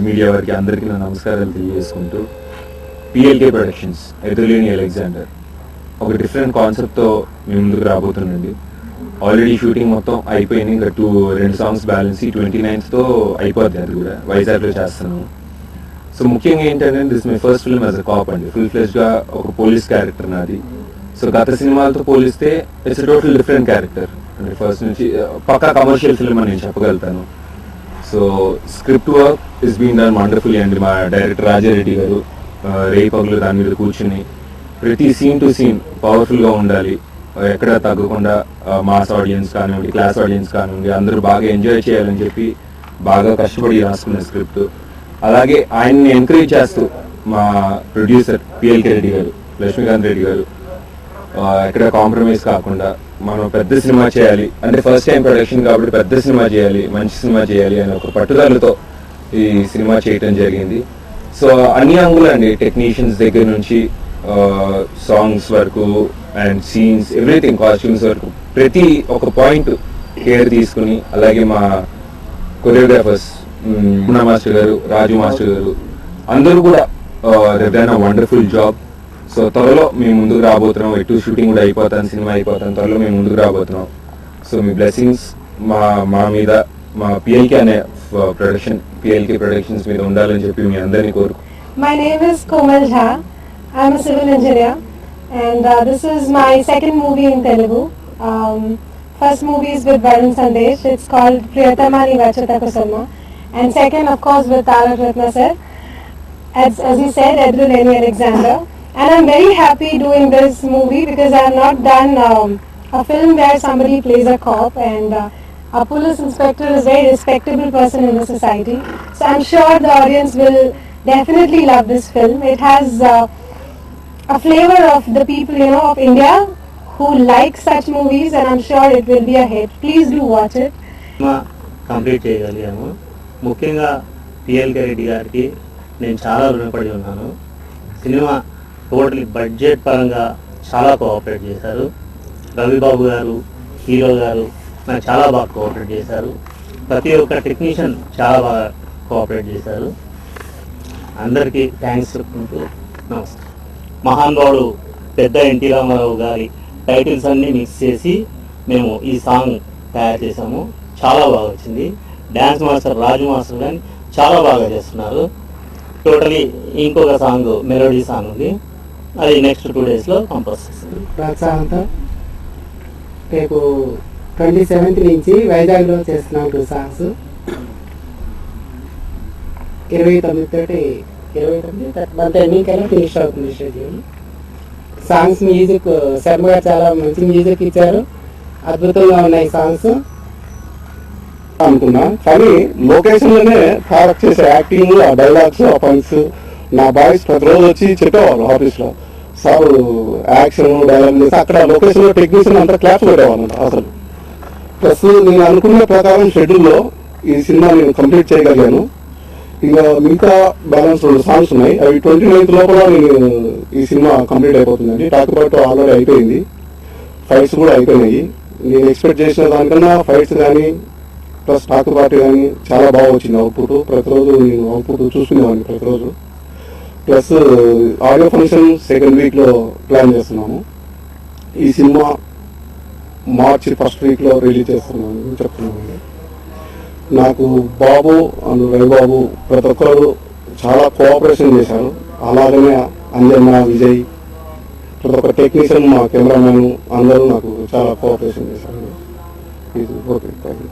Media వారికి అందరికీ నా నమస్కారాలు తెలియజేసుకుంటూ పిఎల్కే ప్రొడక్షన్స్ ఎదురులేని అలెగ్జాండర్ ఒక డిఫరెంట్ కాన్సెప్ట్తో మీ ముందుకు రాబోతుందండి. ఆల్రెడీ షూటింగ్ మొత్తం అయిపోయింది, ఇంకా 2 సాంగ్స్ బ్యాలెన్స్ 29th అయిపోద్ది. అది కూడా వైజాగ్లో చేస్తున్నాము. సో ముఖ్యంగా ఏంటంటే this my first film as a cop అండి. ఫుల్ ఫ్లెజ్గా ఒక పోలీస్ క్యారెక్టర్ నాది. సో గత సినిమాలతో పోలిస్తే ఇట్స్ టోటల్ డిఫరెంట్ క్యారెక్టర్ అంటే ఫస్ట్ నుంచి పక్కా కమర్షియల్ ఫిల్మ్ అని నేను చెప్పగలుగుతాను. So script work is been done wonderfully అండి. మా డైరెక్టర్ రాజారెడ్డి గారు రేపగులు దాని మీద కూర్చుని ప్రతి సీన్ టు సీన్ పవర్ఫుల్గా ఉండాలి, ఎక్కడ తగ్గకుండా మాస్ ఆడియన్స్ కానివ్వండి, క్లాస్ ఆడియన్స్ కానివ్వండి, అందరూ బాగా ఎంజాయ్ చేయాలని చెప్పి బాగా కష్టపడి రాసుకున్న స్క్రిప్ట్. అలాగే ఆయన్ని ఎంకరేజ్ చేస్తూ మా ప్రొడ్యూసర్ పిఎల్కే రెడ్డి గారు, లక్ష్మీకాంత్ రెడ్డి గారు ఎక్కడ కాంప్రమైజ్ కాకుండా మనం పెద్ద సినిమా చేయాలి అంటే ఫస్ట్ టైం ప్రొడక్షన్ కాబట్టి పెద్ద సినిమా చేయాలి, మంచి సినిమా చేయాలి అనే ఒక పట్టుదలతో ఈ సినిమా చేయటం జరిగింది. సో అన్ని అంగులండి, టెక్నీషియన్స్ దగ్గర నుంచి సాంగ్స్ వరకు అండ్ సీన్స్ ఎవ్రీథింగ్, కాస్ట్యూమ్స్ వరకు ప్రతి ఒక పాయింట్ కేర్ తీసుకుని, అలాగే మా కొరియోగ్రాఫర్స్ మున్నా మాస్టర్ గారు, రాజు మాస్టర్ గారు అందరూ కూడా డన్ వండర్ఫుల్ జాబ్. సో త్వరలో మేము ముందుకు రాబోతున్నాం. ఎటు షూటింగ్ కూడా అయిపోతాను, సినిమా అయిపోతాను, త్వరలో మేము ముందుకు రాబోతున్నాం. సో మీ బ్లెస్సింగ్స్ మా మీద, మా పిఎల్కే అనే ప్రొడక్షన్, పిఎల్కే ప్రొడక్షన్స్ మీద ఉండాలని చెప్పి మీ అందరినీ కోరుకు. My name is Komal Jha. I am a civil engineer and this is my second movie in Telugu. First movie is with Varun Sandesh. It's called Priyatamani Vachata Kusalma, and second of course with Tarak Ratna sir. As he said, Eduleni Alexander. And I'm very happy doing this movie because I have not done a film where somebody plays a cop, and a police inspector is a very respectable person in the society. So I'm sure the audience will definitely love this film. It has a flavor of the people, of India who like such movies, and I'm sure it will be a hit. Please do watch it. Complete చేయగలిగాము. ముఖ్యంగా PLK Reddy గారికి నేను చాలా రుణపడి ఉన్నాను. Cinema totally budget పరంగా చాలా cooperate చేశారు. రవిబాబు గారు, హీరో గారు నాకు చాలా బాగా కోఆపరేట్ చేశారు. ప్రతి ఒక్క టెక్నీషియన్ చాలా బాగా కోఆపరేట్ చేశారు. అందరికీ థ్యాంక్స్ చెప్పుకుంటూ నమస్కారం. మహానుభావుడు పెద్ద ఎన్టీ రామారావు గారి టైటిల్స్ అన్నీ మిక్స్ చేసి మేము ఈ సాంగ్ తయారు చేసాము. చాలా బాగా వచ్చింది. డ్యాన్స్ మాస్టర్ రాజు మాస్టర్ కానీ చాలా బాగా చేస్తున్నారు. టోటలీ ఇంకొక సాంగ్ మెలోడీ సాంగ్ ఉంది, అది నెక్స్ట్ 2 daysలో కంపోజ్ చేస్తుంది. ప్రోత్సాహంతో రేపు 27th నుంచి వైజాగ్లో చేస్తున్నాం 2 songs. 29 మీకైనా ఫినిష్ అవుతుంది షెడ్యూల్. సాంగ్స్ మ్యూజిక్ శర్మ గారు చాలా మంచి మ్యూజిక్ ఇచ్చారు. అద్భుతంగా ఉన్నాయి సాంగ్స్ అనుకున్నా. కానీ లొకేషన్ లోనే క్యారెక్ట్ చేసే యాక్టింగ్, ఆ డైలాగ్స్, ఆ పాయింట్స్ నా బాయ్స్ ప్రతిరోజు వచ్చి చెప్పేవాళ్ళు ఆఫీస్ లో, సార్ యాక్షన్ డైలాగ్ చేసి అక్కడ లొకేషన్ లో టెక్నీషియన్ అంతా క్లాప్స్ పెట్టేవాళ్ళు అసలు. ప్లస్ నేను అనుకున్న ప్రకారం షెడ్యూల్లో ఈ సినిమా నేను కంప్లీట్ చేయగలిగాను. ఇంకా మిగతా బ్యాలెన్స్ 2 సాంగ్స్ ఉన్నాయి, అవి 29th లోపల నేను ఈ సినిమా కంప్లీట్ అయిపోతుందండి. టాక్పాటు ఆల్రెడీ అయిపోయింది, ఫైట్స్ కూడా అయిపోయినాయి. నేను ఎక్స్పెక్ట్ చేసిన దానికన్నా ఫైట్స్ కానీ ప్లస్ టాక్ పార్టీ కానీ చాలా బాగా వచ్చింది అవుట్పుట్. ప్రతిరోజు నేను అవుట్పుట్ చూసుకునేవాడిని ప్రతిరోజు. ప్లస్ ఆడియో ఫంక్షన్ 2nd weekలో ప్లాన్ చేస్తున్నాము. ఈ సినిమా March 1st weekలో రిలీజ్ చేస్తున్నాను చెప్తున్నాను. నాకు బాబు అండ్ రవిబాబు ప్రతి ఒక్కరు చాలా కోఆపరేషన్ చేశారు. అలాగనే అంజన్న, విజయ్, ప్రతి ఒక్క టెక్నీషియన్, మా కెమెరామెన్ అందరూ నాకు చాలా కోఆపరేషన్ చేశారు. Okay, thank you.